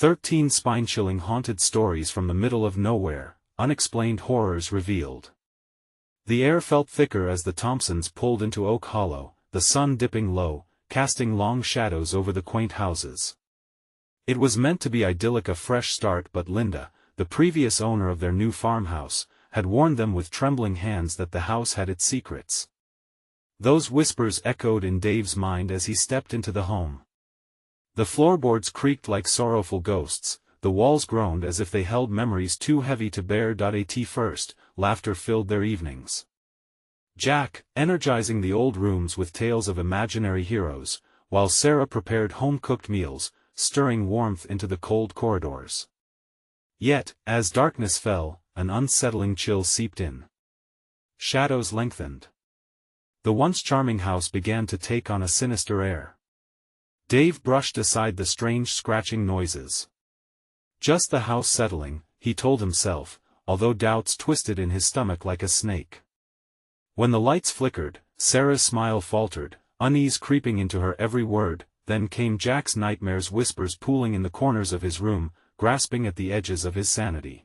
13 spine-chilling haunted stories from the middle of nowhere, unexplained horrors revealed. The air felt thicker as the Thompsons pulled into Oak Hollow, the sun dipping low, casting long shadows over the quaint houses. It was meant to be idyllic, a fresh start, but Linda, the previous owner of their new farmhouse, had warned them with trembling hands that the house had its secrets. Those whispers echoed in Dave's mind as he stepped into the home. The floorboards creaked like sorrowful ghosts, the walls groaned as if they held memories too heavy to bear. At first, laughter filled their evenings. Jack, energizing the old rooms with tales of imaginary heroes, while Sarah prepared home-cooked meals, stirring warmth into the cold corridors. Yet, as darkness fell, an unsettling chill seeped in. Shadows lengthened. The once charming house began to take on a sinister air. Dave brushed aside the strange scratching noises. Just the house settling, he told himself, although doubts twisted in his stomach like a snake. When the lights flickered, Sarah's smile faltered, unease creeping into her every word. Then came Jack's nightmares, whispers pooling in the corners of his room, grasping at the edges of his sanity.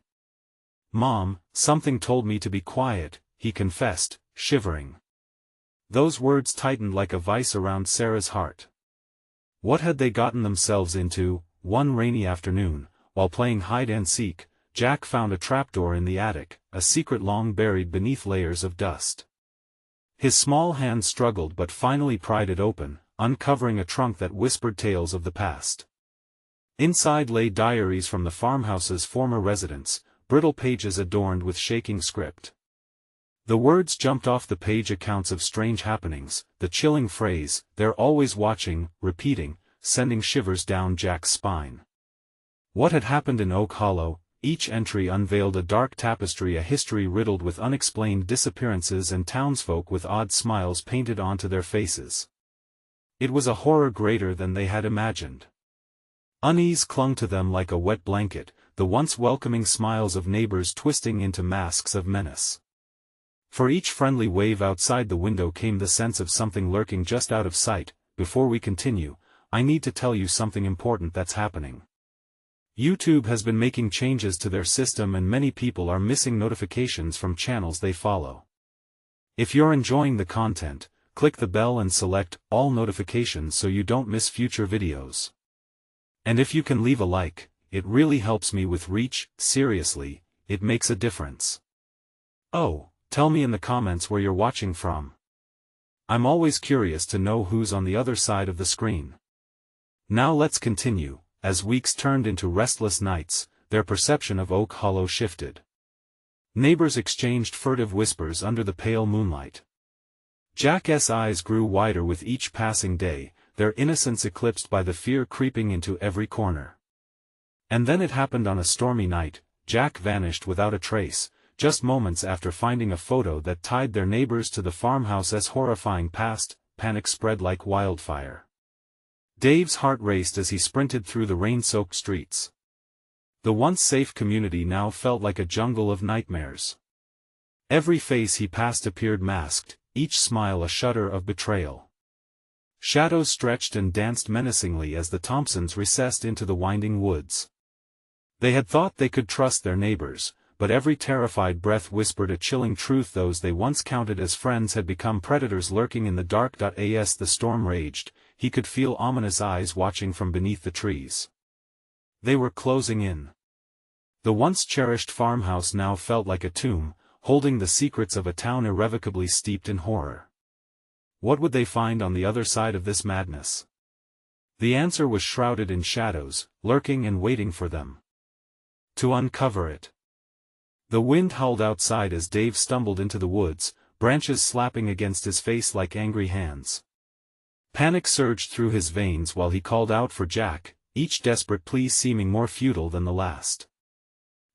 "Mom, something told me to be quiet," he confessed, shivering. Those words tightened like a vice around Sarah's heart. What had they gotten themselves into? One rainy afternoon, while playing hide-and-seek, Jack found a trapdoor in the attic, a secret long buried beneath layers of dust. His small hand struggled but finally pried it open, uncovering a trunk that whispered tales of the past. Inside lay diaries from the farmhouse's former residents, brittle pages adorned with shaking script. The words jumped off the page, accounts of strange happenings, the chilling phrase, "They're always watching," repeating, sending shivers down Jack's spine. What had happened in Oak Hollow? Each entry unveiled a dark tapestry, a history riddled with unexplained disappearances and townsfolk with odd smiles painted onto their faces. It was a horror greater than they had imagined. Unease clung to them like a wet blanket, the once welcoming smiles of neighbors twisting into masks of menace. For each friendly wave outside the window came the sense of something lurking just out of sight. Before we continue, I need to tell you something important that's happening. YouTube has been making changes to their system and many people are missing notifications from channels they follow. If you're enjoying the content, click the bell and select all notifications so you don't miss future videos. And if you can leave a like, it really helps me with reach. Seriously, it makes a difference. Oh, tell me in the comments where you're watching from. I'm always curious to know who's on the other side of the screen. Now let's continue. As weeks turned into restless nights, their perception of Oak Hollow shifted. Neighbors exchanged furtive whispers under the pale moonlight. Jack's eyes grew wider with each passing day, their innocence eclipsed by the fear creeping into every corner. And then it happened on a stormy night. Jack vanished without a trace, just moments after finding a photo that tied their neighbors to the farmhouse's horrifying past. Panic spread like wildfire. Dave's heart raced as he sprinted through the rain-soaked streets. The once safe community now felt like a jungle of nightmares. Every face he passed appeared masked, each smile a shudder of betrayal. Shadows stretched and danced menacingly as the Thompsons recessed into the winding woods. They had thought they could trust their neighbors, but every terrified breath whispered a chilling truth: those they once counted as friends had become predators lurking in the dark. As the storm raged, he could feel ominous eyes watching from beneath the trees. They were closing in. The once cherished farmhouse now felt like a tomb, holding the secrets of a town irrevocably steeped in horror. What would they find on the other side of this madness? The answer was shrouded in shadows, lurking and waiting for them to uncover it. The wind howled outside as Dave stumbled into the woods, branches slapping against his face like angry hands. Panic surged through his veins while he called out for Jack, each desperate plea seeming more futile than the last.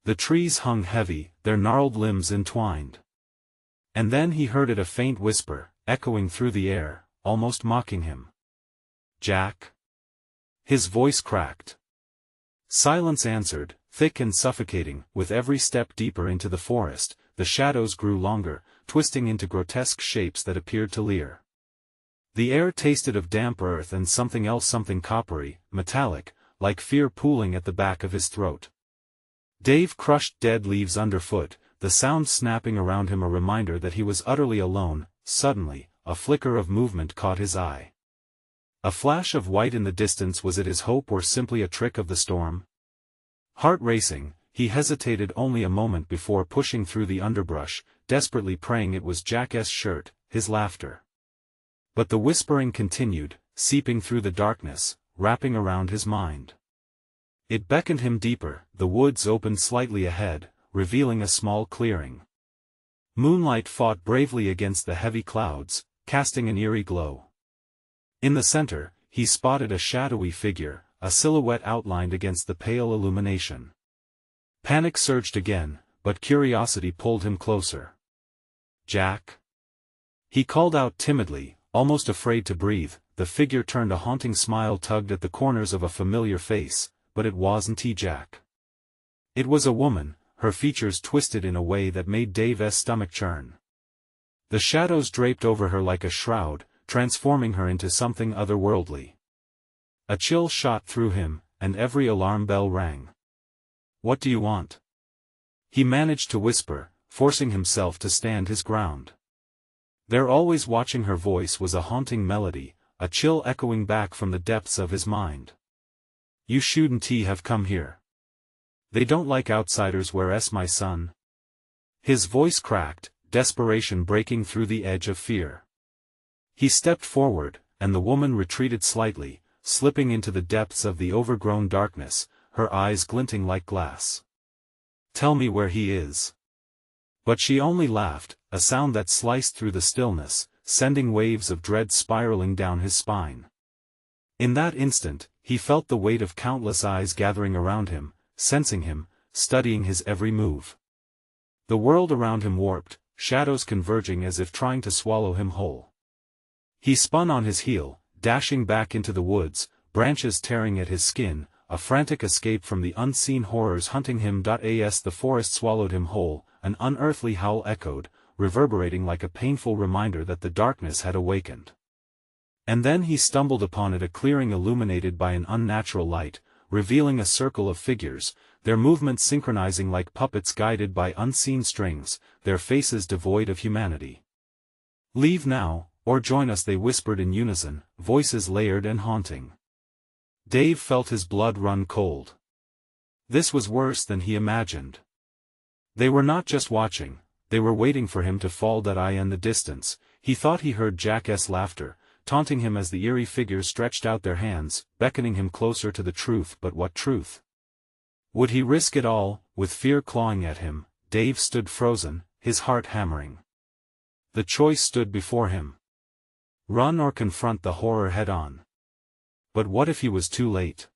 The trees hung heavy, their gnarled limbs entwined. And then he heard it, a faint whisper, echoing through the air, almost mocking him. "Jack?" His voice cracked. Silence answered, thick and suffocating. With every step deeper into the forest, the shadows grew longer, twisting into grotesque shapes that appeared to leer. The air tasted of damp earth and something else, something coppery, metallic, like fear pooling at the back of his throat. Dave crushed dead leaves underfoot, the sound snapping around him a reminder that he was utterly alone. Suddenly, a flicker of movement caught his eye. A flash of white in the distance. Was it his hope or simply a trick of the storm? Heart racing, he hesitated only a moment before pushing through the underbrush, desperately praying it was Jack's shirt, his laughter. But the whispering continued, seeping through the darkness, wrapping around his mind. It beckoned him deeper. The woods opened slightly ahead, revealing a small clearing. Moonlight fought bravely against the heavy clouds, casting an eerie glow. In the center, he spotted a shadowy figure, a silhouette outlined against the pale illumination. Panic surged again, but curiosity pulled him closer. "Jack?" He called out timidly, almost afraid to breathe. The figure turned, a haunting smile tugged at the corners of a familiar face, but it wasn't Jack. It was a woman, her features twisted in a way that made Dave's stomach churn. The shadows draped over her like a shroud, transforming her into something otherworldly. A chill shot through him, and every alarm bell rang. "What do you want?" he managed to whisper, forcing himself to stand his ground. "They're always watching." Her voice was a haunting melody, a chill echoing back from the depths of his mind. "You shouldn't have come here. They don't like outsiders. Where's my son?" His voice cracked, desperation breaking through the edge of fear. He stepped forward, and the woman retreated slightly, slipping into the depths of the overgrown darkness, her eyes glinting like glass. "Tell me where he is." But she only laughed, a sound that sliced through the stillness, sending waves of dread spiraling down his spine. In that instant, he felt the weight of countless eyes gathering around him, sensing him, studying his every move. The world around him warped, shadows converging as if trying to swallow him whole. He spun on his heel, dashing back into the woods, branches tearing at his skin, a frantic escape from the unseen horrors hunting him. As the forest swallowed him whole, an unearthly howl echoed, reverberating like a painful reminder that the darkness had awakened. And then he stumbled upon it, a clearing illuminated by an unnatural light, revealing a circle of figures, their movements synchronizing like puppets guided by unseen strings, their faces devoid of humanity. "Leave now, or join us," they whispered in unison, voices layered and haunting. Dave felt his blood run cold. This was worse than he imagined. They were not just watching, they were waiting for him to fall. In the distance, he thought he heard Jack's laughter, taunting him as the eerie figures stretched out their hands, beckoning him closer to the truth. But what truth? Would he risk it all? With fear clawing at him, Dave stood frozen, his heart hammering. The choice stood before him. Run or confront the horror head-on. But what if he was too late?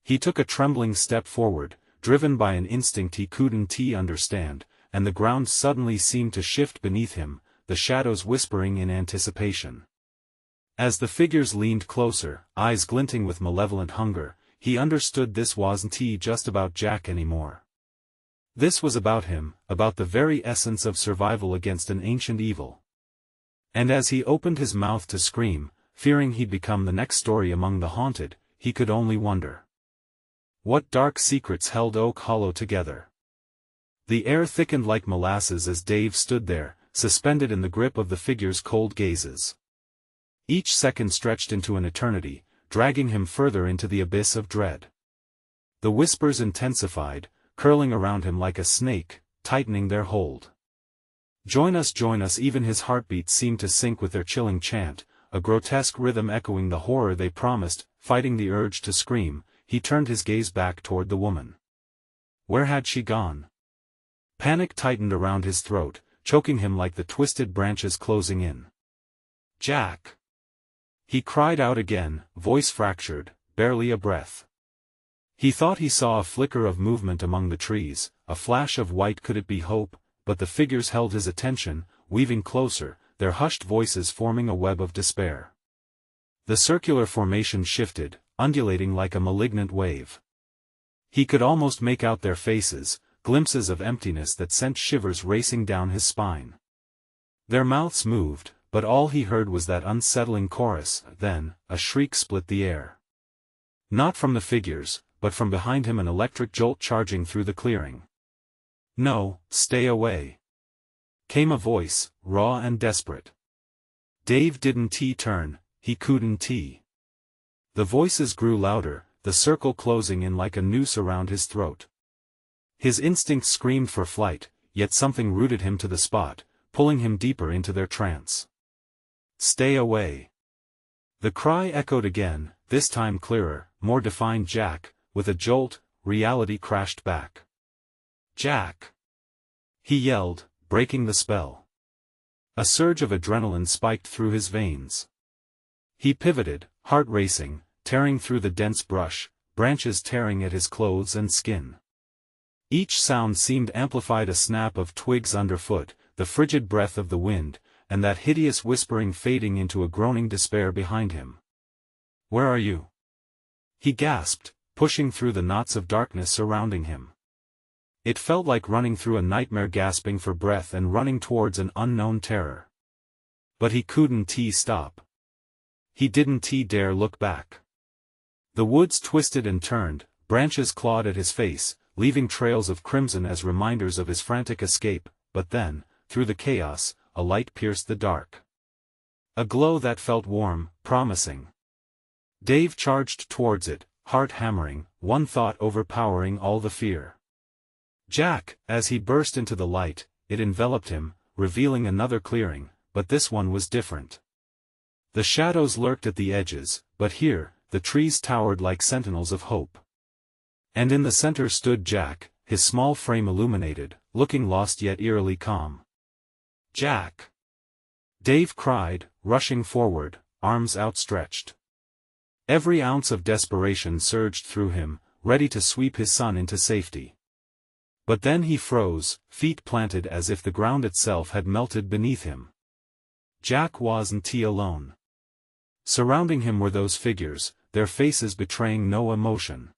He took a trembling step forward, driven by an instinct he couldn't understand, and the ground suddenly seemed to shift beneath him, the shadows whispering in anticipation. As the figures leaned closer, eyes glinting with malevolent hunger, he understood this wasn't just about Jack anymore. This was about him, about the very essence of survival against an ancient evil. And as he opened his mouth to scream, fearing he'd become the next story among the haunted, he could only wonder. What dark secrets held Oak Hollow together? The air thickened like molasses as Dave stood there, suspended in the grip of the figures' cold gazes. Each second stretched into an eternity, dragging him further into the abyss of dread. The whispers intensified, curling around him like a snake, tightening their hold. Join us, join us." Even his heartbeat seemed to sync with their chilling chant, a grotesque rhythm echoing the horror they promised. Fighting the urge to scream, he turned his gaze back toward the woman. Where had she gone? Panic tightened around his throat, choking him like the twisted branches closing in. "Jack!" he cried out again, voice fractured, barely a breath. He thought he saw a flicker of movement among the trees, a flash of white. Could it be hope? But the figures held his attention, weaving closer, their hushed voices forming a web of despair. The circular formation shifted, undulating like a malignant wave. He could almost make out their faces, glimpses of emptiness that sent shivers racing down his spine. Their mouths moved, but all he heard was that unsettling chorus. Then, a shriek split the air. Not from the figures, but from behind him, an electric jolt charging through the clearing. "No, stay away," came a voice, raw and desperate. Dave didn't turn, he couldn't. The voices grew louder, the circle closing in like a noose around his throat. His instincts screamed for flight, yet something rooted him to the spot, pulling him deeper into their trance. "Stay away." The cry echoed again, this time clearer, more defined. "Jack," with a jolt, reality crashed back. "Jack!" he yelled, breaking the spell. A surge of adrenaline spiked through his veins. He pivoted, heart racing, tearing through the dense brush, branches tearing at his clothes and skin. Each sound seemed amplified, a snap of twigs underfoot, the frigid breath of the wind, and that hideous whispering fading into a groaning despair behind him. "Where are you?" he gasped, pushing through the knots of darkness surrounding him. It felt like running through a nightmare, gasping for breath and running towards an unknown terror. But he couldn't stop. He didn't dare look back. The woods twisted and turned, branches clawed at his face, leaving trails of crimson as reminders of his frantic escape, but then, through the chaos, a light pierced the dark. A glow that felt warm, promising. Dave charged towards it, heart hammering, one thought overpowering all the fear. "Jack!" As he burst into the light, it enveloped him, revealing another clearing, but this one was different. The shadows lurked at the edges, but here, the trees towered like sentinels of hope. And in the center stood Jack, his small frame illuminated, looking lost yet eerily calm. "Jack!" Dave cried, rushing forward, arms outstretched. Every ounce of desperation surged through him, ready to sweep his son into safety. But then he froze, feet planted as if the ground itself had melted beneath him. Jack wasn't alone. Surrounding him were those figures, their faces betraying no emotion.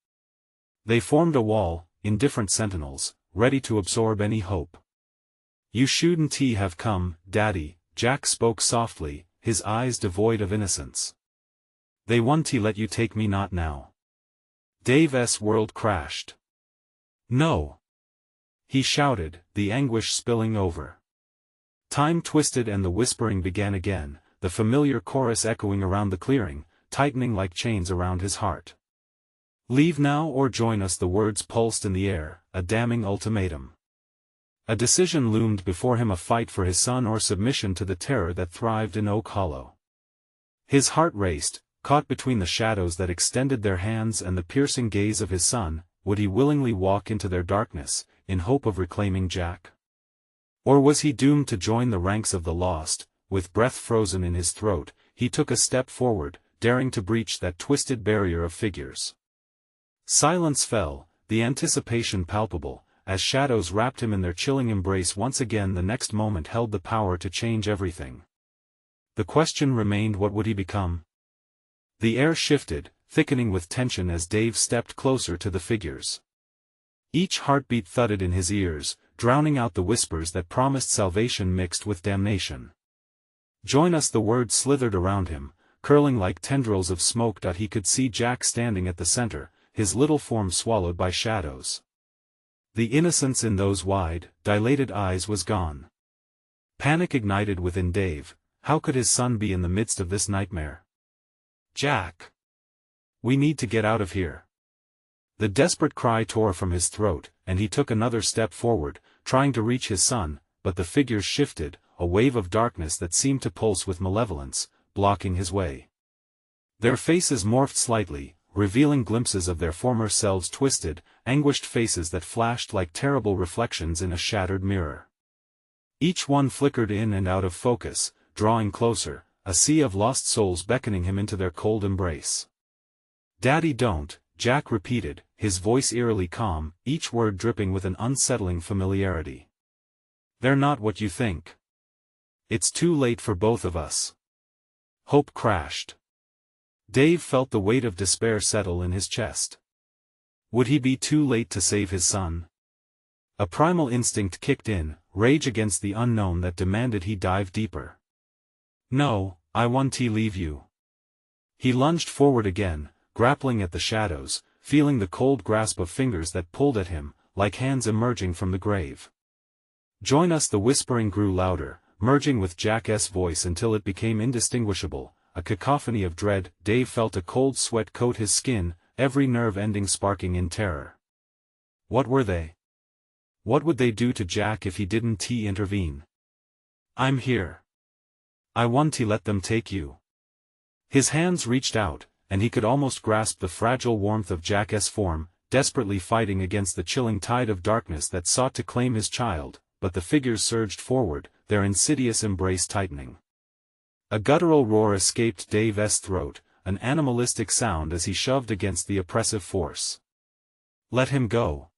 They formed a wall, indifferent sentinels, ready to absorb any hope. "You shouldn't have come, Daddy," Jack spoke softly, his eyes devoid of innocence. "They want to let you take me, not now." Dave's world crashed. "No!" he shouted, the anguish spilling over. Time twisted and the whispering began again, the familiar chorus echoing around the clearing, tightening like chains around his heart. "Leave now or join us," the words pulsed in the air, a damning ultimatum. A decision loomed before him, a fight for his son or submission to the terror that thrived in Oak Hollow. His heart raced, caught between the shadows that extended their hands and the piercing gaze of his son. Would he willingly walk into their darkness, in hope of reclaiming Jack? Or was he doomed to join the ranks of the lost? With breath frozen in his throat, he took a step forward, daring to breach that twisted barrier of figures. Silence fell, the anticipation palpable, as shadows wrapped him in their chilling embrace. Once again the next moment held the power to change everything. The question remained, what would he become? The air shifted, thickening with tension as Dave stepped closer to the figures. Each heartbeat thudded in his ears, drowning out the whispers that promised salvation mixed with damnation. "Join us," the words slithered around him, curling like tendrils of smoke. He could see Jack standing at the center, his little form swallowed by shadows. The innocence in those wide, dilated eyes was gone. Panic ignited within Dave. How could his son be in the midst of this nightmare? "Jack! We need to get out of here." The desperate cry tore from his throat, and he took another step forward, trying to reach his son, but the figures shifted, a wave of darkness that seemed to pulse with malevolence, blocking his way. Their faces morphed slightly, revealing glimpses of their former selves, twisted, anguished faces that flashed like terrible reflections in a shattered mirror. Each one flickered in and out of focus, drawing closer, a sea of lost souls beckoning him into their cold embrace. "Daddy, don't," Jack repeated, his voice eerily calm, each word dripping with an unsettling familiarity. "They're not what you think. It's too late for both of us." Hope crashed. Dave felt the weight of despair settle in his chest. Would he be too late to save his son? A primal instinct kicked in, rage against the unknown that demanded he dive deeper. "No, I want to leave you." He lunged forward again, grappling at the shadows, feeling the cold grasp of fingers that pulled at him, like hands emerging from the grave. "Join us." The whispering grew louder, merging with Jack's voice until it became indistinguishable, a cacophony of dread. Dave felt a cold sweat coat his skin, every nerve ending sparking in terror. What were they? What would they do to Jack if he didn't intervene? "I'm here. I want to let them take you." His hands reached out, and he could almost grasp the fragile warmth of Jack's form, desperately fighting against the chilling tide of darkness that sought to claim his child, but the figures surged forward, their insidious embrace tightening. A guttural roar escaped Dave's throat, an animalistic sound as he shoved against the oppressive force. Let him go.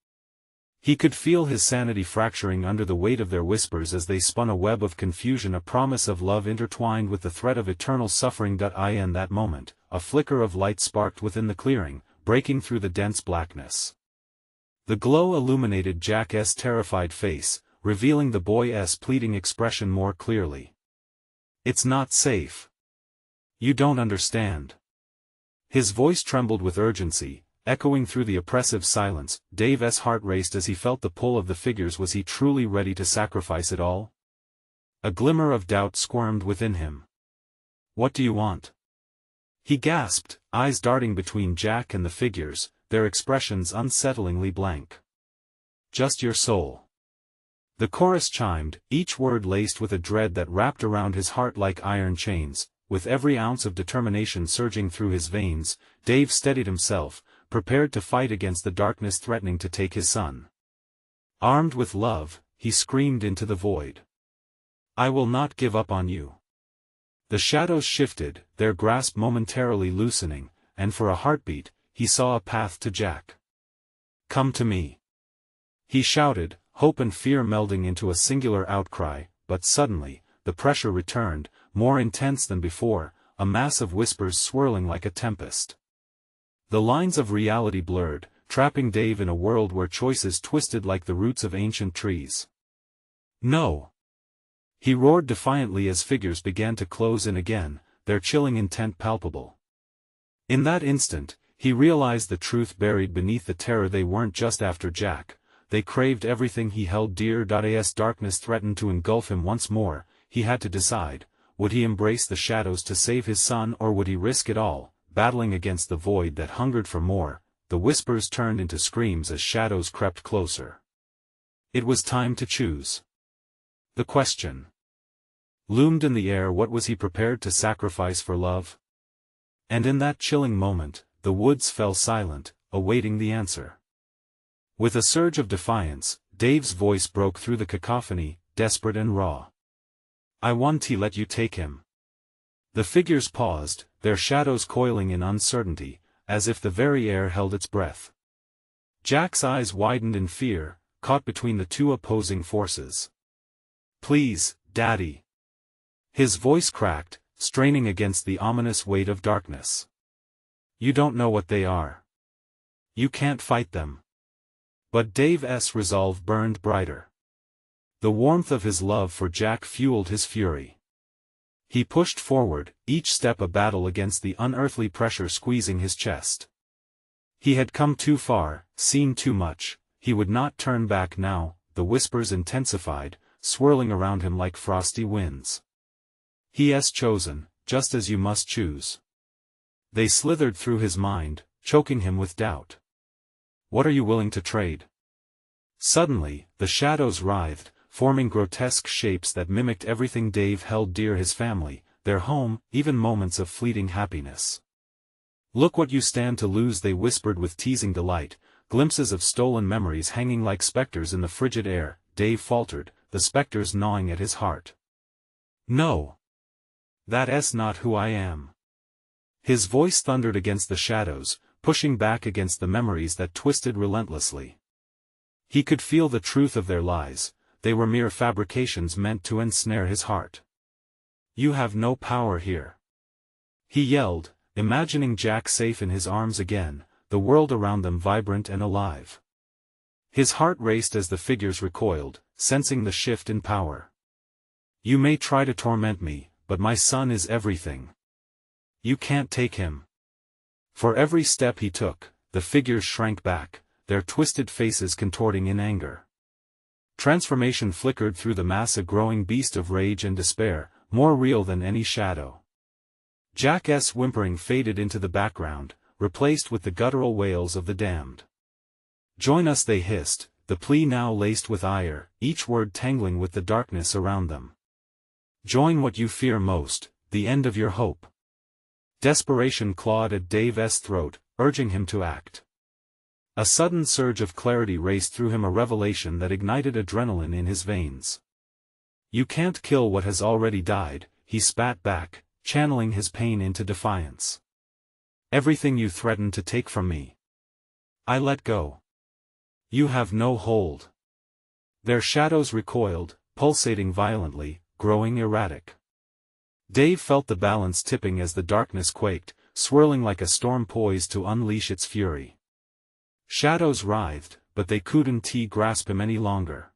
He could feel his sanity fracturing under the weight of their whispers as they spun a web of confusion, a promise of love intertwined with the threat of eternal suffering. In that moment, a flicker of light sparked within the clearing, breaking through the dense blackness. The glow illuminated Jack's terrified face, revealing the boy's pleading expression more clearly. "It's not safe. You don't understand." His voice trembled with urgency, echoing through the oppressive silence. Dave's heart raced as he felt the pull of the figures. Was he truly ready to sacrifice it all? A glimmer of doubt squirmed within him. "What do you want?" he gasped, eyes darting between Jack and the figures, their expressions unsettlingly blank. "Just your soul." The chorus chimed, each word laced with a dread that wrapped around his heart like iron chains. With every ounce of determination surging through his veins, Dave steadied himself, prepared to fight against the darkness threatening to take his son. Armed with love, he screamed into the void. "I will not give up on you." The shadows shifted, their grasp momentarily loosening, and for a heartbeat, he saw a path to Jack. "Come to me," he shouted, hope and fear melding into a singular outcry. But suddenly, the pressure returned, more intense than before, a mass of whispers swirling like a tempest. The lines of reality blurred, trapping Dave in a world where choices twisted like the roots of ancient trees. "No!" he roared defiantly as figures began to close in again, their chilling intent palpable. In that instant, he realized the truth buried beneath the terror. They weren't just after Jack, they craved everything he held dear. As darkness threatened to engulf him once more, he had to decide, would he embrace the shadows to save his son, or would he risk it all, battling against the void that hungered for more? The whispers turned into screams as shadows crept closer. It was time to choose. The question loomed in the air: what was he prepared to sacrifice for love? And in that chilling moment, the woods fell silent, awaiting the answer. With a surge of defiance, Dave's voice broke through the cacophony, desperate and raw. "I want to let you take him." The figures paused, their shadows coiling in uncertainty, as if the very air held its breath. Jack's eyes widened in fear, caught between the two opposing forces. "Please, Daddy." His voice cracked, straining against the ominous weight of darkness. "You don't know what they are. You can't fight them." But Dave's resolve burned brighter. The warmth of his love for Jack fueled his fury. He pushed forward, each step a battle against the unearthly pressure squeezing his chest. He had come too far, seen too much, he would not turn back now. The whispers intensified, swirling around him like frosty winds. "He has chosen, just as you must choose." They slithered through his mind, choking him with doubt. "What are you willing to trade?" Suddenly, the shadows writhed, forming grotesque shapes that mimicked everything Dave held dear: his family, their home, even moments of fleeting happiness. "Look what you stand to lose," they whispered with teasing delight, glimpses of stolen memories hanging like specters in the frigid air. Dave faltered, the specters gnawing at his heart. "No. That's not who I am." His voice thundered against the shadows, pushing back against the memories that twisted relentlessly. He could feel the truth of their lies, they were mere fabrications meant to ensnare his heart. "You have no power here," he yelled, imagining Jack safe in his arms again, the world around them vibrant and alive. His heart raced as the figures recoiled, sensing the shift in power. "You may try to torment me, but my son is everything. You can't take him." For every step he took, the figures shrank back, their twisted faces contorting in anger. Transformation flickered through the mass, a growing beast of rage and despair, more real than any shadow. Jack's whimpering faded into the background, replaced with the guttural wails of the damned. "Join us," they hissed, the plea now laced with ire, each word tangling with the darkness around them. "Join what you fear most, the end of your hope." Desperation clawed at Dave's throat, urging him to act. A sudden surge of clarity raced through him, a revelation that ignited adrenaline in his veins. "You can't kill what has already died," he spat back, channeling his pain into defiance. "Everything you threaten to take from me, I let go. You have no hold." Their shadows recoiled, pulsating violently, growing erratic. Dave felt the balance tipping as the darkness quaked, swirling like a storm poised to unleash its fury. Shadows writhed, but they couldn't grasp him any longer.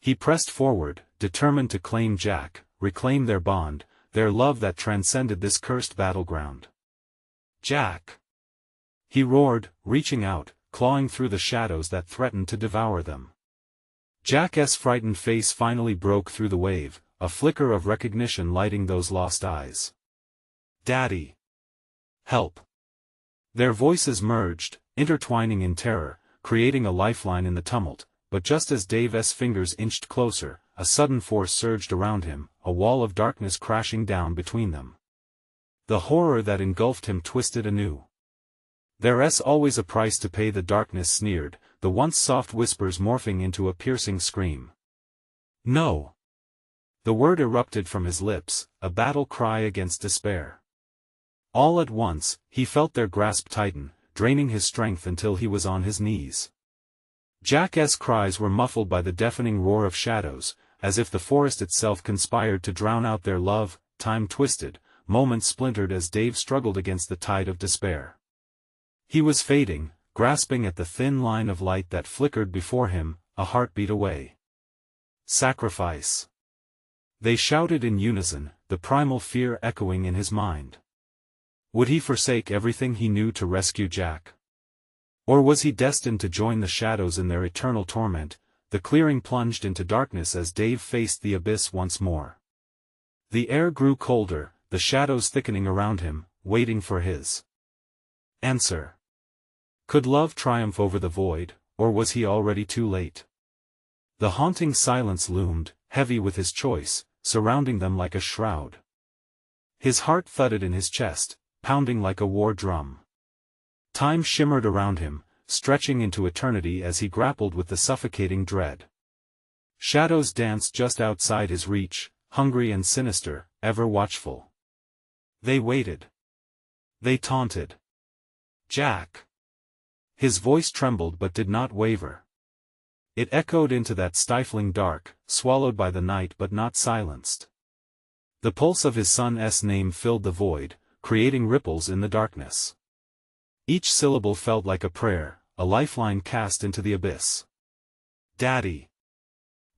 He pressed forward, determined to claim Jack, reclaim their bond, their love that transcended this cursed battleground. "Jack!" he roared, reaching out, clawing through the shadows that threatened to devour them. Jack's frightened face finally broke through the wave, a flicker of recognition lighting those lost eyes. "Daddy! Help!" Their voices merged, intertwining in terror, creating a lifeline in the tumult, but just as Dave's fingers inched closer, a sudden force surged around him, a wall of darkness crashing down between them. The horror that engulfed him twisted anew. "There's always a price to pay," the darkness sneered, the once soft whispers morphing into a piercing scream. "No!" The word erupted from his lips, a battle cry against despair. All at once, he felt their grasp tighten, draining his strength until he was on his knees. Jack's cries were muffled by the deafening roar of shadows, as if the forest itself conspired to drown out their love. Time twisted, moments splintered as Dave struggled against the tide of despair. He was fading, grasping at the thin line of light that flickered before him, a heartbeat away. "Sacrifice!" they shouted in unison, the primal fear echoing in his mind. Would he forsake everything he knew to rescue Jack? Or was he destined to join the shadows in their eternal torment? The clearing plunged into darkness as Dave faced the abyss once more. The air grew colder, the shadows thickening around him, waiting for his answer. Could love triumph over the void, or was he already too late? The haunting silence loomed, heavy with his choice, surrounding them like a shroud. His heart thudded in his chest, pounding like a war drum. Time shimmered around him, stretching into eternity as he grappled with the suffocating dread. Shadows danced just outside his reach, hungry and sinister, ever watchful. They waited. They taunted. "Jack!" His voice trembled but did not waver. It echoed into that stifling dark, swallowed by the night but not silenced. The pulse of his son's name filled the void, creating ripples in the darkness. Each syllable felt like a prayer, a lifeline cast into the abyss. "Daddy!"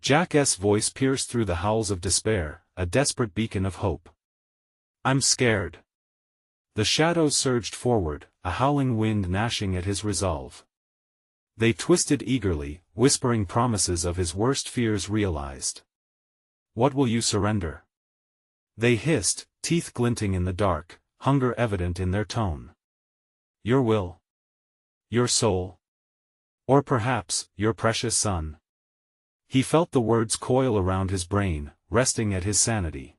Jack's voice pierced through the howls of despair, a desperate beacon of hope. "I'm scared." The shadows surged forward, a howling wind gnashing at his resolve. They twisted eagerly, whispering promises of his worst fears realized. "What will you surrender?" they hissed, teeth glinting in the dark, hunger evident in their tone. "Your will? Your soul? Or perhaps, your precious son?" He felt the words coil around his brain, resting at his sanity.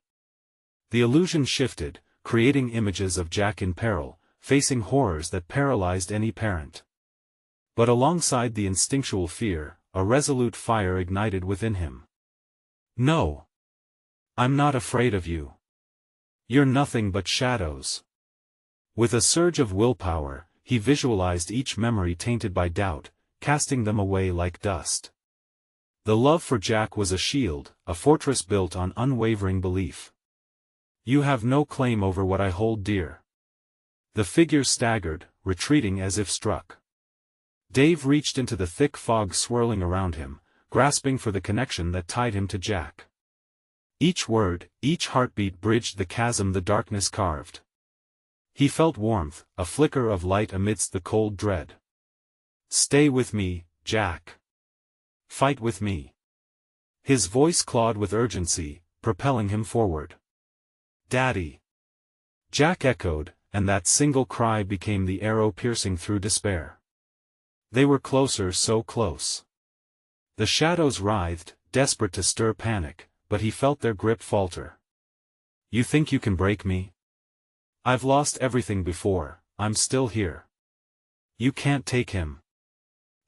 The illusion shifted, creating images of Jack in peril, facing horrors that paralyzed any parent. But alongside the instinctual fear, a resolute fire ignited within him. "No. I'm not afraid of you. You're nothing but shadows." With a surge of willpower, he visualized each memory tainted by doubt, casting them away like dust. The love for Jack was a shield, a fortress built on unwavering belief. "You have no claim over what I hold dear." The figures staggered, retreating as if struck. Dave reached into the thick fog swirling around him, grasping for the connection that tied him to Jack. Each word, each heartbeat bridged the chasm the darkness carved. He felt warmth, a flicker of light amidst the cold dread. "Stay with me, Jack. Fight with me." His voice clawed with urgency, propelling him forward. "Daddy!" Jack echoed, and that single cry became the arrow piercing through despair. They were closer, so close. The shadows writhed, desperate to stir panic, but he felt their grip falter. "You think you can break me? I've lost everything before, I'm still here. You can't take him."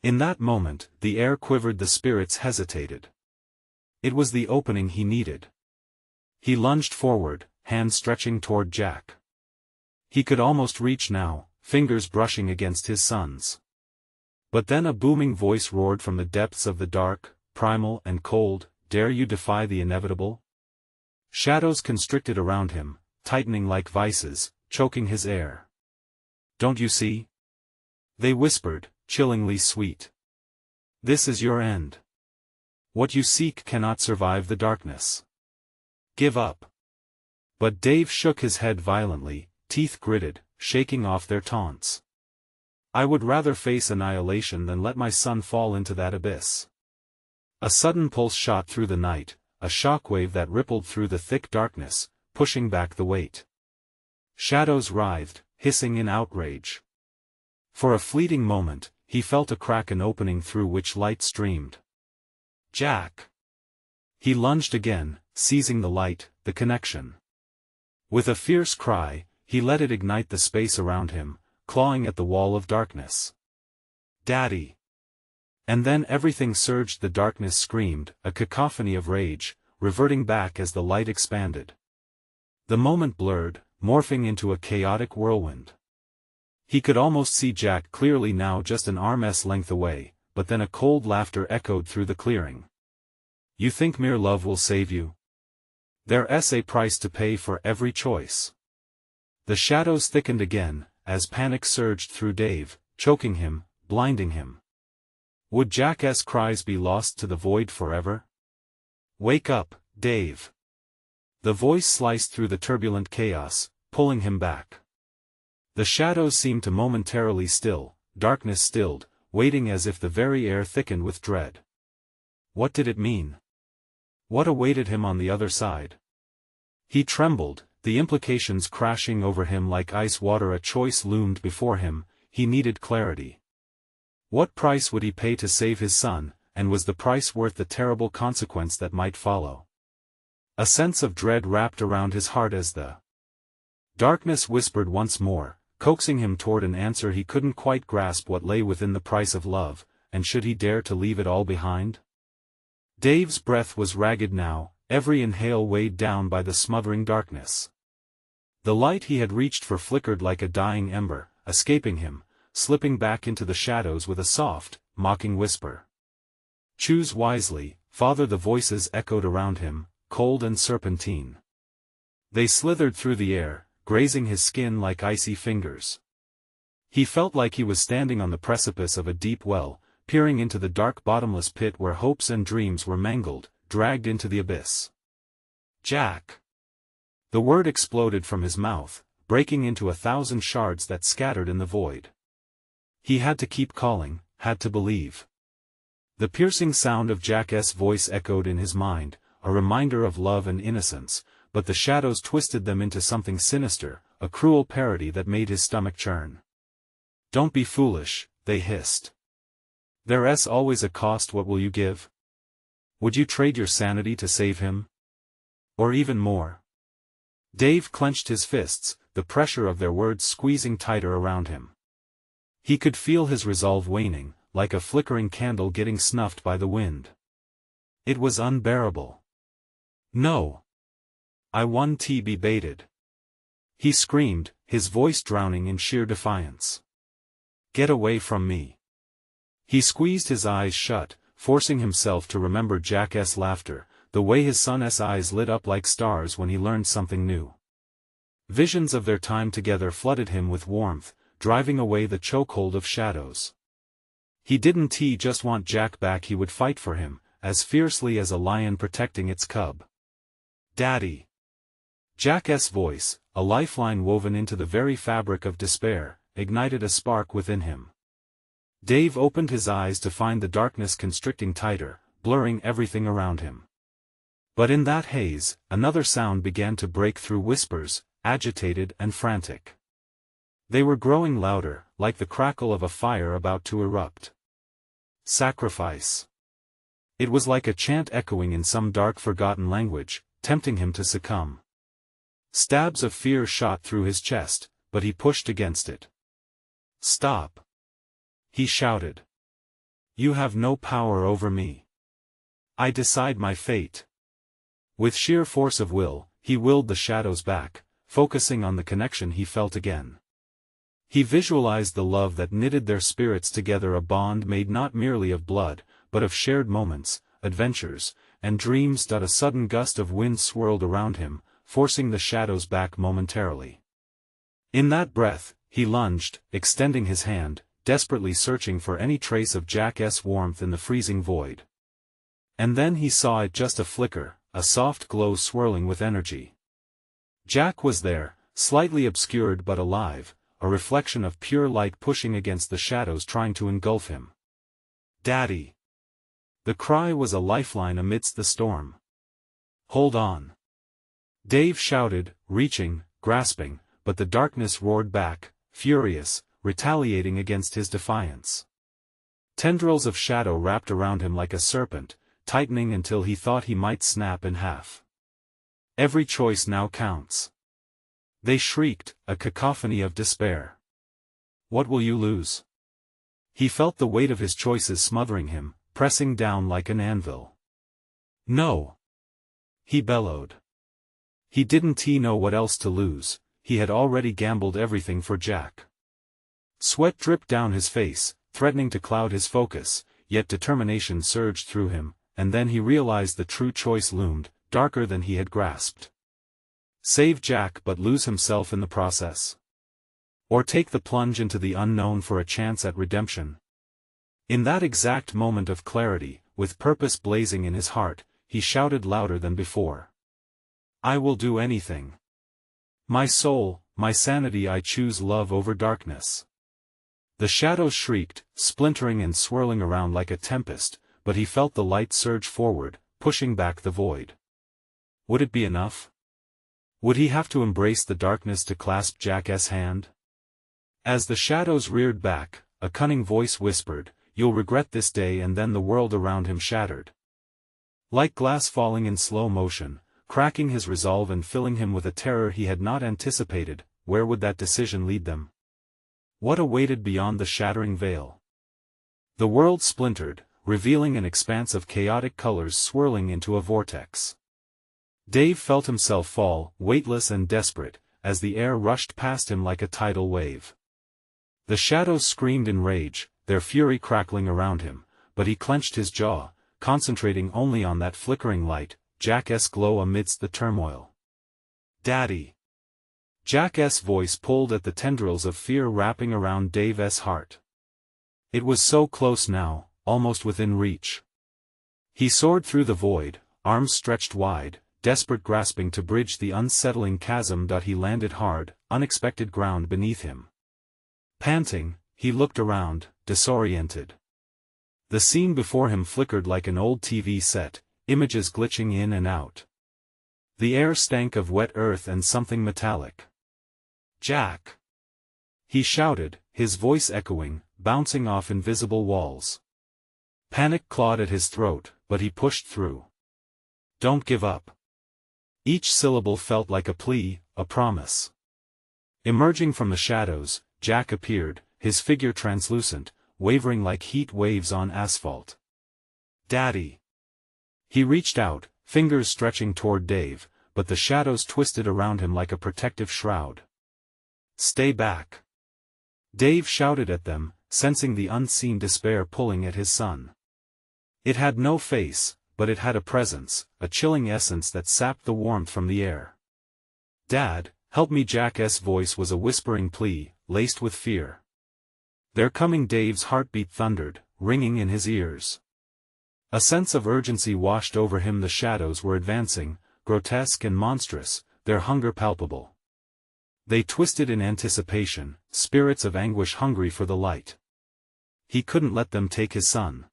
In that moment, the air quivered, the spirits hesitated. It was the opening he needed. He lunged forward, hand stretching toward Jack. He could almost reach now, fingers brushing against his son's. But then a booming voice roared from the depths of the dark, primal and cold, "Dare you defy the inevitable?" Shadows constricted around him, tightening like vices, choking his air. "Don't you see?" they whispered, chillingly sweet. "This is your end. What you seek cannot survive the darkness. Give up." But Dave shook his head violently, teeth gritted, shaking off their taunts. "I would rather face annihilation than let my son fall into that abyss." A sudden pulse shot through the night, a shockwave that rippled through the thick darkness, pushing back the weight. Shadows writhed, hissing in outrage. For a fleeting moment, he felt a crack, an opening through which light streamed. "Jack!" He lunged again, seizing the light, the connection. With a fierce cry, he let it ignite the space around him, clawing at the wall of darkness. "Daddy!" And then everything surged, the darkness screamed, a cacophony of rage, reverting back as the light expanded. The moment blurred, morphing into a chaotic whirlwind. He could almost see Jack clearly now, just an arm's length away, but then a cold laughter echoed through the clearing. "You think mere love will save you? There's a price to pay for every choice." The shadows thickened again, as panic surged through Dave, choking him, blinding him. Would Jack's cries be lost to the void forever? "Wake up, Dave!" The voice sliced through the turbulent chaos, pulling him back. The shadows seemed to momentarily still, darkness stilled, waiting as if the very air thickened with dread. What did it mean? What awaited him on the other side? He trembled, the implications crashing over him like ice water. A choice loomed before him, he needed clarity. What price would he pay to save his son, and was the price worth the terrible consequence that might follow? A sense of dread wrapped around his heart as the darkness whispered once more, coaxing him toward an answer he couldn't quite grasp. What lay within the price of love, and should he dare to leave it all behind? Dave's breath was ragged now, every inhale weighed down by the smothering darkness. The light he had reached for flickered like a dying ember, escaping him, slipping back into the shadows with a soft, mocking whisper. "Choose wisely, Father." The voices echoed around him, cold and serpentine. They slithered through the air, grazing his skin like icy fingers. He felt like he was standing on the precipice of a deep well, peering into the dark bottomless pit where hopes and dreams were mangled, dragged into the abyss. "Jack!" The word exploded from his mouth, breaking into 1,000 shards that scattered in the void. He had to keep calling, had to believe. The piercing sound of Jack's voice echoed in his mind, a reminder of love and innocence, but the shadows twisted them into something sinister, a cruel parody that made his stomach churn. "Don't be foolish," they hissed. "There's always a cost. What will you give? Would you trade your sanity to save him? Or even more?" Dave clenched his fists, the pressure of their words squeezing tighter around him. He could feel his resolve waning, like a flickering candle getting snuffed by the wind. It was unbearable. "No. I won't be baited," he screamed, his voice drowning in sheer defiance. "Get away from me." He squeezed his eyes shut, forcing himself to remember Jack's laughter, the way his son's eyes lit up like stars when he learned something new. Visions of their time together flooded him with warmth, driving away the chokehold of shadows. He didn't just want Jack back, he would fight for him, as fiercely as a lion protecting its cub. "Daddy!" Jack's voice, a lifeline woven into the very fabric of despair, ignited a spark within him. Dave opened his eyes to find the darkness constricting tighter, blurring everything around him. But in that haze, another sound began to break through, whispers, agitated and frantic. They were growing louder, like the crackle of a fire about to erupt. Sacrifice. It was like a chant echoing in some dark forgotten language, tempting him to succumb. Stabs of fear shot through his chest, but he pushed against it. "Stop!" he shouted. "You have no power over me. I decide my fate." With sheer force of will, he willed the shadows back, focusing on the connection he felt again. He visualized the love that knitted their spirits together, a bond made not merely of blood, but of shared moments, adventures, and dreams. A sudden gust of wind swirled around him, forcing the shadows back momentarily. In that breath, he lunged, extending his hand, desperately searching for any trace of Jack's warmth in the freezing void. And then he saw it, just a flicker, a soft glow swirling with energy. Jack was there, slightly obscured but alive, a reflection of pure light pushing against the shadows, trying to engulf him. "Daddy!" The cry was a lifeline amidst the storm. "Hold on!" Dave shouted, reaching, grasping, but the darkness roared back, furious, retaliating against his defiance. Tendrils of shadow wrapped around him like a serpent, tightening until he thought he might snap in half. "Every choice now counts," they shrieked, a cacophony of despair. "What will you lose?" He felt the weight of his choices smothering him, pressing down like an anvil. "No!" he bellowed. He didn't know what else to lose. He had already gambled everything for Jack. Sweat dripped down his face, threatening to cloud his focus, yet determination surged through him, and then he realized the true choice loomed, darker than he had grasped. Save Jack but lose himself in the process. Or take the plunge into the unknown for a chance at redemption. In that exact moment of clarity, with purpose blazing in his heart, he shouted louder than before. "I will do anything. My soul, my sanity, I choose love over darkness." The shadows shrieked, splintering and swirling around like a tempest, but he felt the light surge forward, pushing back the void. Would it be enough? Would he have to embrace the darkness to clasp Jack's hand? As the shadows reared back, a cunning voice whispered, "You'll regret this day," and then the world around him shattered. Like glass falling in slow motion, cracking his resolve and filling him with a terror he had not anticipated. Where would that decision lead them? What awaited beyond the shattering veil? The world splintered, revealing an expanse of chaotic colors swirling into a vortex. Dave felt himself fall, weightless and desperate, as the air rushed past him like a tidal wave. The shadows screamed in rage, their fury crackling around him, but he clenched his jaw, concentrating only on that flickering light, Jack's glow amidst the turmoil. "Daddy!" Jack's voice pulled at the tendrils of fear wrapping around Dave's heart. It was so close now, almost within reach. He soared through the void, arms stretched wide, desperate, grasping to bridge the unsettling chasm. He landed hard, unexpected ground beneath him. Panting, he looked around, disoriented. The scene before him flickered like an old TV set, images glitching in and out. The air stank of wet earth and something metallic. "Jack!" he shouted, his voice echoing, bouncing off invisible walls. Panic clawed at his throat, but he pushed through. "Don't give up." Each syllable felt like a plea, a promise. Emerging from the shadows, Jack appeared, his figure translucent, wavering like heat waves on asphalt. "Daddy!" He reached out, fingers stretching toward Dave, but the shadows twisted around him like a protective shroud. "Stay back!" Dave shouted at them, sensing the unseen despair pulling at his son. It had no face, but it had a presence, a chilling essence that sapped the warmth from the air. "Dad, help me!" Jack's voice was a whispering plea, laced with fear. "They're coming!" Dave's heartbeat thundered, ringing in his ears. A sense of urgency washed over him. The shadows were advancing, grotesque and monstrous, their hunger palpable. They twisted in anticipation, spirits of anguish hungry for the light. He couldn't let them take his son.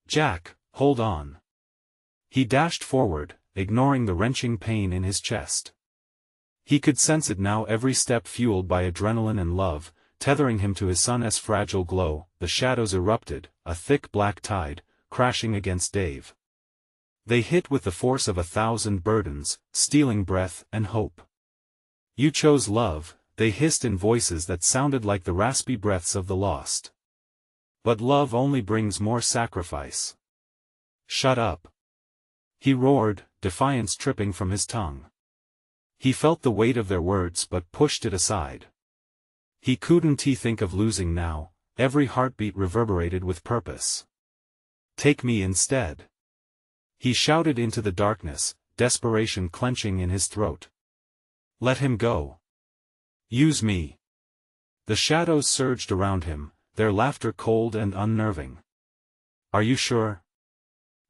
Jack, hold on. He dashed forward, ignoring the wrenching pain in his chest. He could sense it now, every step fueled by adrenaline and love, tethering him to his son's fragile glow. The shadows erupted, a thick black tide, crashing against Dave. They hit with the force of 1,000 burdens, stealing breath and hope. You chose love, they hissed in voices that sounded like the raspy breaths of the lost. But love only brings more sacrifice. Shut up. He roared, defiance tripping from his tongue. He felt the weight of their words but pushed it aside. He couldn't think of losing now, every heartbeat reverberated with purpose. Take me instead. He shouted into the darkness, desperation clenching in his throat. Let him go. Use me. The shadows surged around him, their laughter cold and unnerving. Are you sure?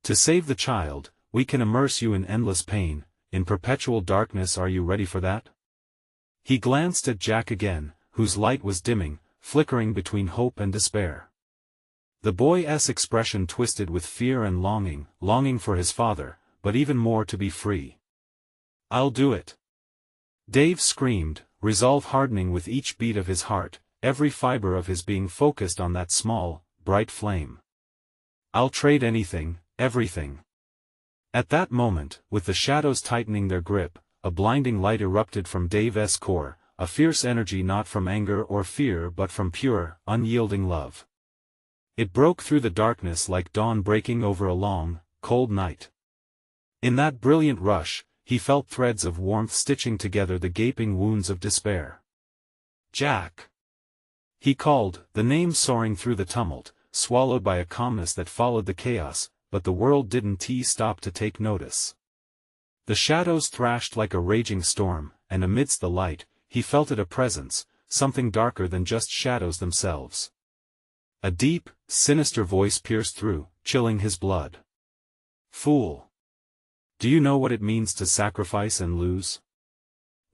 To save the child, we can immerse you in endless pain, in perpetual darkness. Are you ready for that? He glanced at Jack again, whose light was dimming, flickering between hope and despair. The boy's expression twisted with fear and longing for his father, but even more to be free. I'll do it. Dave screamed, resolve hardening with each beat of his heart, every fiber of his being focused on that small, bright flame. I'll trade anything, everything. At that moment, with the shadows tightening their grip, a blinding light erupted from Dave's core, a fierce energy not from anger or fear but from pure, unyielding love. It broke through the darkness like dawn breaking over a long, cold night. In that brilliant rush, he felt threads of warmth stitching together the gaping wounds of despair. Jack! He called, the name soaring through the tumult, swallowed by a calmness that followed the chaos, but the world didn't stop to take notice. The shadows thrashed like a raging storm, and amidst the light, he felt a presence, something darker than just shadows themselves. A deep, sinister voice pierced through, chilling his blood. Fool! Do you know what it means to sacrifice and lose?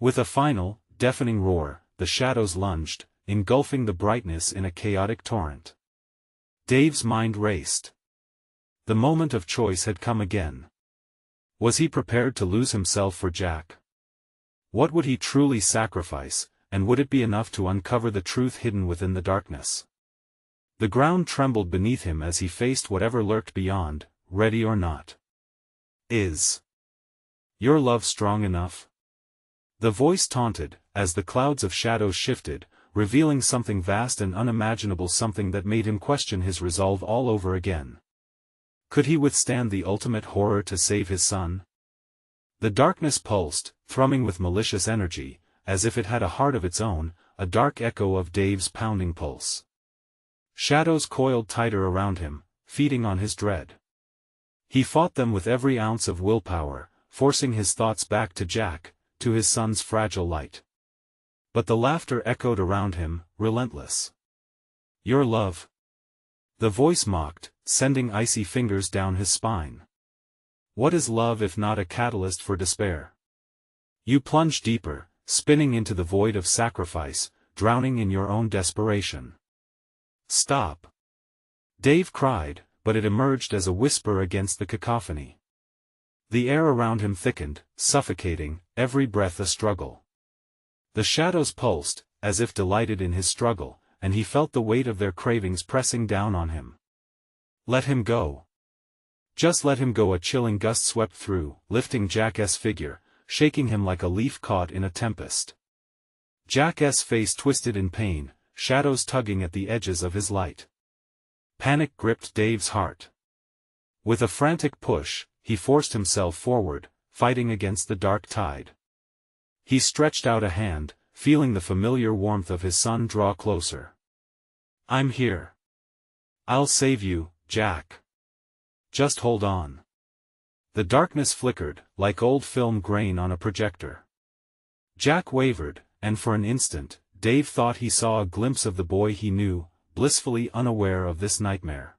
With a final, deafening roar, the shadows lunged, engulfing the brightness in a chaotic torrent. Dave's mind raced. The moment of choice had come again. Was he prepared to lose himself for Jack? What would he truly sacrifice, and would it be enough to uncover the truth hidden within the darkness? The ground trembled beneath him as he faced whatever lurked beyond, ready or not. Is your love strong enough? The voice taunted, as the clouds of shadows shifted, revealing something vast and unimaginable, something that made him question his resolve all over again. Could he withstand the ultimate horror to save his son? The darkness pulsed, thrumming with malicious energy, as if it had a heart of its own, a dark echo of Dave's pounding pulse. Shadows coiled tighter around him, feeding on his dread. He fought them with every ounce of willpower, forcing his thoughts back to Jack, to his son's fragile light. But the laughter echoed around him, relentless. Your love? The voice mocked, sending icy fingers down his spine. What is love if not a catalyst for despair? You plunge deeper, spinning into the void of sacrifice, drowning in your own desperation. Stop! Dave cried, but it emerged as a whisper against the cacophony. The air around him thickened, suffocating, every breath a struggle. The shadows pulsed, as if delighted in his struggle, and he felt the weight of their cravings pressing down on him. Let him go. Just let him go. A chilling gust swept through, lifting Jack's figure, shaking him like a leaf caught in a tempest. Jack's face twisted in pain, shadows tugging at the edges of his light. Panic gripped Dave's heart. With a frantic push, he forced himself forward, fighting against the dark tide. He stretched out a hand, feeling the familiar warmth of his son draw closer. I'm here. I'll save you, Jack. Just hold on. The darkness flickered, like old film grain on a projector. Jack wavered, and for an instant, Dave thought he saw a glimpse of the boy he knew, blissfully unaware of this nightmare.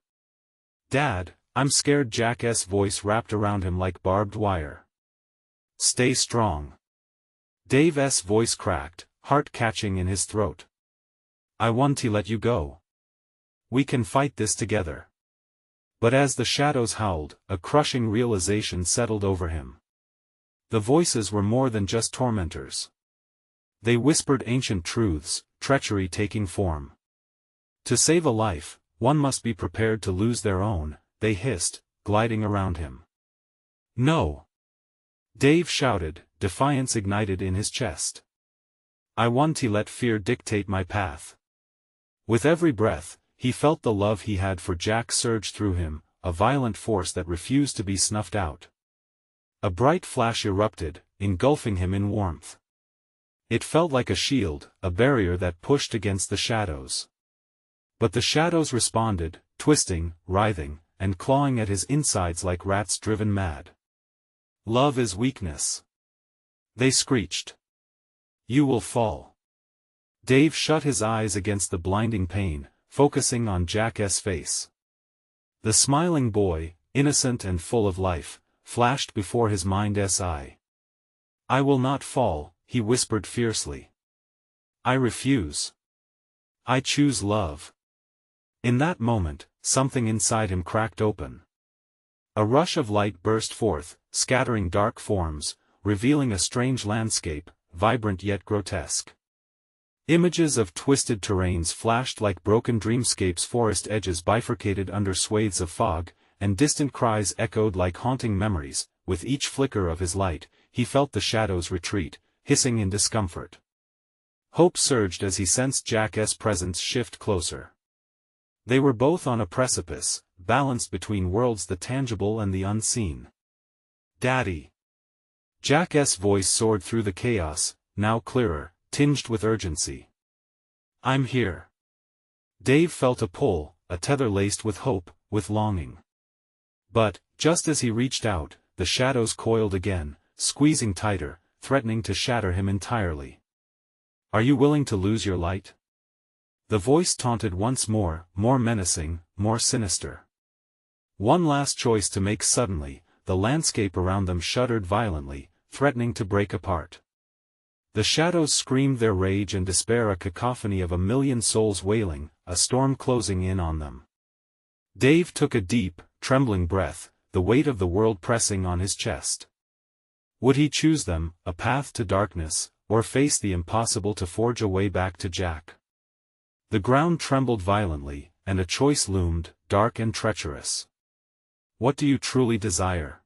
Dad, I'm scared. Jack's voice wrapped around him like barbed wire. Stay strong. Dave's voice cracked, heart catching in his throat. I want to let you go. We can fight this together. But as the shadows howled, a crushing realization settled over him. The voices were more than just tormentors. They whispered ancient truths, treachery taking form. To save a life, one must be prepared to lose their own, they hissed, gliding around him. No! Dave shouted, defiance ignited in his chest. I want to let fear dictate my path. With every breath, he felt the love he had for Jack surge through him, a violent force that refused to be snuffed out. A bright flash erupted, engulfing him in warmth. It felt like a shield, a barrier that pushed against the shadows. But the shadows responded, twisting, writhing, and clawing at his insides like rats driven mad. Love is weakness. They screeched. You will fall. Dave shut his eyes against the blinding pain, focusing on Jack's face. The smiling boy, innocent and full of life, flashed before his mind's eye. I will not fall, he whispered fiercely. I refuse. I choose love. In that moment, something inside him cracked open. A rush of light burst forth, scattering dark forms, revealing a strange landscape, vibrant yet grotesque. Images of twisted terrains flashed like broken dreamscapes, forest edges bifurcated under swathes of fog, and distant cries echoed like haunting memories. With each flicker of his light, he felt the shadows retreat, hissing in discomfort. Hope surged as he sensed Jack's presence shift closer. They were both on a precipice, balanced between worlds, the tangible and the unseen. Daddy! Jack's voice soared through the chaos, now clearer, tinged with urgency. I'm here. Dave felt a pull, a tether laced with hope, with longing. But, just as he reached out, the shadows coiled again, squeezing tighter, threatening to shatter him entirely. Are you willing to lose your light? The voice taunted once more menacing, more sinister. One last choice to make. Suddenly, the landscape around them shuddered violently, threatening to break apart. The shadows screamed their rage and despair, a cacophony of a million souls wailing, a storm closing in on them. Dave took a deep, trembling breath, the weight of the world pressing on his chest. Would he choose them, a path to darkness, or face the impossible to forge a way back to Jack? The ground trembled violently, and a choice loomed, dark and treacherous. What do you truly desire?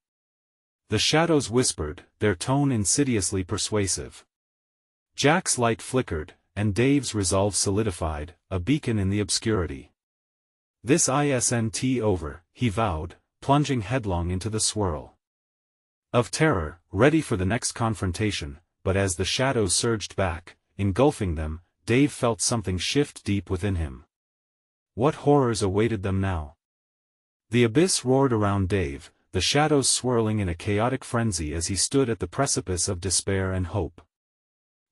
The shadows whispered, their tone insidiously persuasive. Jack's light flickered, and Dave's resolve solidified, a beacon in the obscurity. This isn't over, he vowed, plunging headlong into the swirl of terror, ready for the next confrontation. But as the shadows surged back, engulfing them, Dave felt something shift deep within him. What horrors awaited them now? The abyss roared around Dave, the shadows swirling in a chaotic frenzy as he stood at the precipice of despair and hope.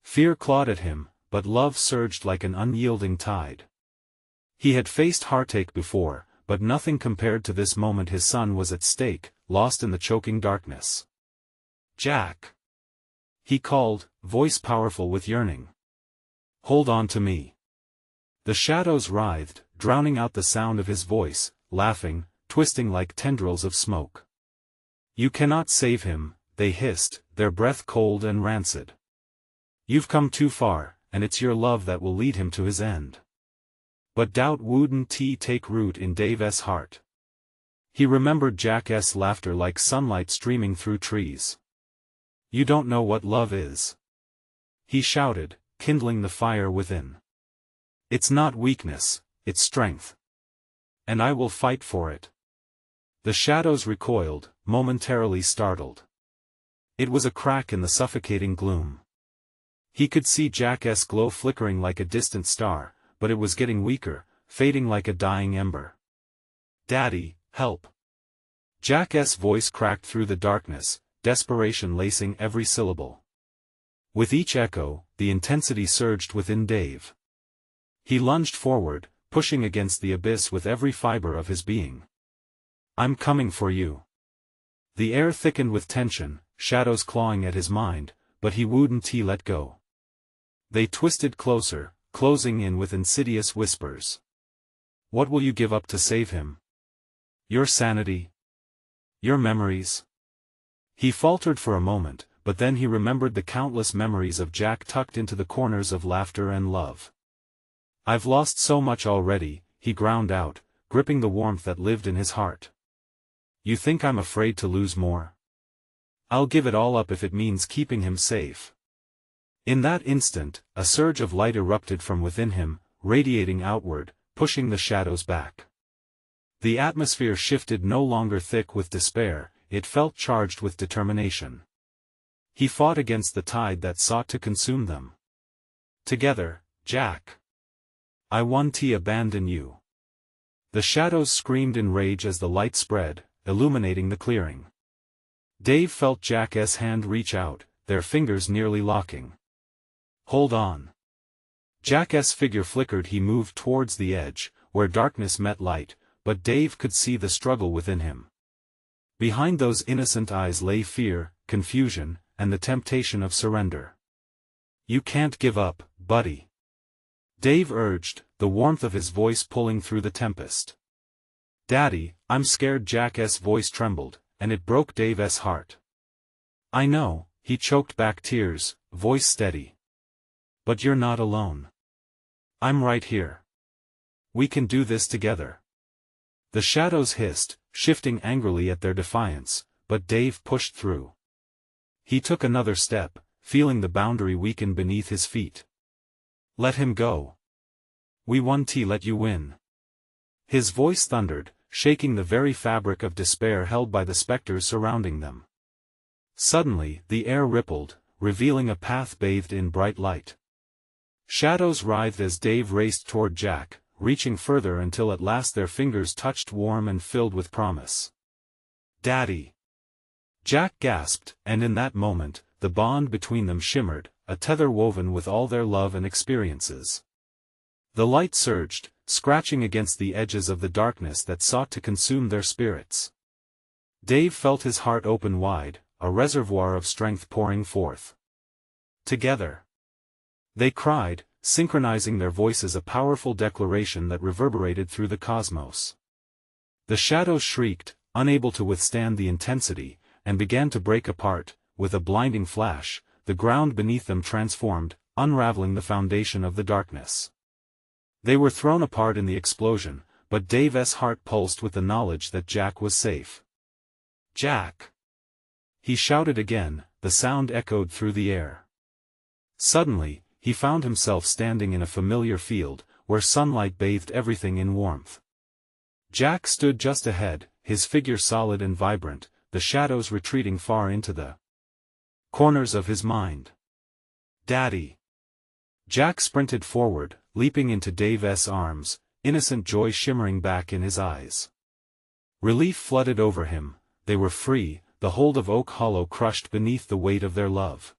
Fear clawed at him, but love surged like an unyielding tide. He had faced heartache before, but nothing compared to this moment. His son was at stake, lost in the choking darkness. Jack! He called, voice powerful with yearning. Hold on to me. The shadows writhed, drowning out the sound of his voice, laughing, twisting like tendrils of smoke. You cannot save him, they hissed, their breath cold and rancid. You've come too far, and it's your love that will lead him to his end. But doubt wouldn't take root in Dave's heart. He remembered Jack's laughter like sunlight streaming through trees. You don't know what love is. He shouted, kindling the fire within. It's not weakness, it's strength. And I will fight for it. The shadows recoiled, momentarily startled. It was a crack in the suffocating gloom. He could see Jack's glow flickering like a distant star, but it was getting weaker, fading like a dying ember. Daddy, help! Jack's voice cracked through the darkness, desperation lacing every syllable. With each echo, the intensity surged within Dave. He lunged forward, pushing against the abyss with every fiber of his being. I'm coming for you. The air thickened with tension, shadows clawing at his mind, but he wouldn't let go. They twisted closer, closing in with insidious whispers. What will you give up to save him? Your sanity? Your memories? He faltered for a moment, but then he remembered the countless memories of Jack tucked into the corners of laughter and love. I've lost so much already, he ground out, gripping the warmth that lived in his heart. You think I'm afraid to lose more? I'll give it all up if it means keeping him safe. In that instant, a surge of light erupted from within him, radiating outward, pushing the shadows back. The atmosphere shifted, no longer thick with despair, it felt charged with determination. He fought against the tide that sought to consume them. Together, Jack. I won't abandon you. The shadows screamed in rage as the light spread, illuminating the clearing. Dave felt Jack's hand reach out, their fingers nearly locking. Hold on. Jack's figure flickered. He moved towards the edge, where darkness met light, but Dave could see the struggle within him. Behind those innocent eyes lay fear, confusion, and the temptation of surrender. You can't give up, buddy. Dave urged, the warmth of his voice pulling through the tempest. Daddy, I'm scared. Jack's voice trembled, and it broke Dave's heart. I know, he choked back tears, voice steady. But you're not alone. I'm right here. We can do this together. The shadows hissed, shifting angrily at their defiance, but Dave pushed through. He took another step, feeling the boundary weaken beneath his feet. Let him go. We won't let you win. His voice thundered, shaking the very fabric of despair held by the specters surrounding them. Suddenly, the air rippled, revealing a path bathed in bright light. Shadows writhed as Dave raced toward Jack, reaching further until at last their fingers touched, warm and filled with promise. Daddy! Jack gasped, and in that moment, the bond between them shimmered, a tether woven with all their love and experiences. The light surged, scratching against the edges of the darkness that sought to consume their spirits. Dave felt his heart open wide, a reservoir of strength pouring forth. Together. They cried, synchronizing their voices, a powerful declaration that reverberated through the cosmos. The shadows shrieked, unable to withstand the intensity, and began to break apart. With a blinding flash, the ground beneath them transformed, unraveling the foundation of the darkness. They were thrown apart in the explosion, but Dave's heart pulsed with the knowledge that Jack was safe. Jack! He shouted again, the sound echoed through the air. Suddenly, he found himself standing in a familiar field, where sunlight bathed everything in warmth. Jack stood just ahead, his figure solid and vibrant, the shadows retreating far into the corners of his mind. Daddy! Jack sprinted forward, leaping into Dave's arms, innocent joy shimmering back in his eyes. Relief flooded over him, they were free, the hold of Oak Hollow crushed beneath the weight of their love.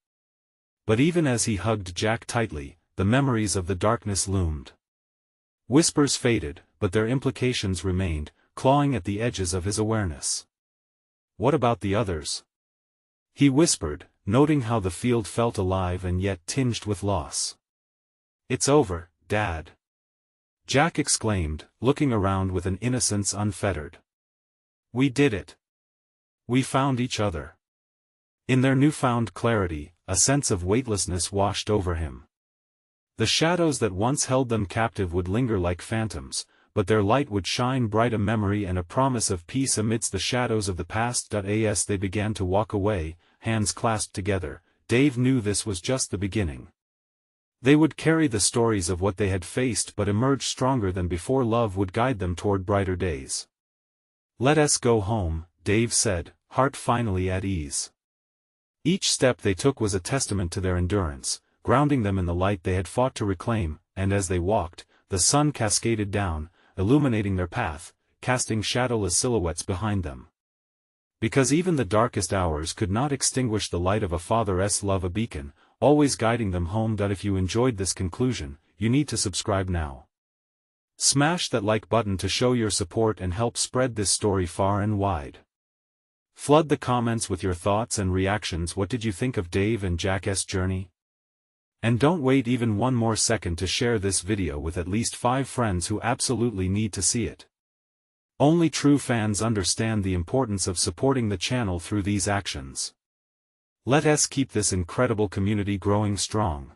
But even as he hugged Jack tightly, the memories of the darkness loomed. Whispers faded, but their implications remained, clawing at the edges of his awareness. What about the others? He whispered, noting how the field felt alive and yet tinged with loss. It's over, Dad. Jack exclaimed, looking around with an innocence unfettered. We did it. We found each other. In their newfound clarity, a sense of weightlessness washed over him. The shadows that once held them captive would linger like phantoms, but their light would shine bright, a memory and a promise of peace amidst the shadows of the past. As they began to walk away, hands clasped together, Dave knew this was just the beginning. They would carry the stories of what they had faced but emerge stronger than before. Love would guide them toward brighter days. Let us go home, Dave said, heart finally at ease. Each step they took was a testament to their endurance, grounding them in the light they had fought to reclaim, and as they walked, the sun cascaded down, illuminating their path, casting shadowless silhouettes behind them. Because even the darkest hours could not extinguish the light of a father's love, a beacon, always guiding them home. If you enjoyed this conclusion, you need to subscribe now. Smash that like button to show your support and help spread this story far and wide. Flood the comments with your thoughts and reactions. What did you think of Dave and Jack's journey? And don't wait even one more second to share this video with at least 5 friends who absolutely need to see it. Only true fans understand the importance of supporting the channel through these actions. Let us keep this incredible community growing strong.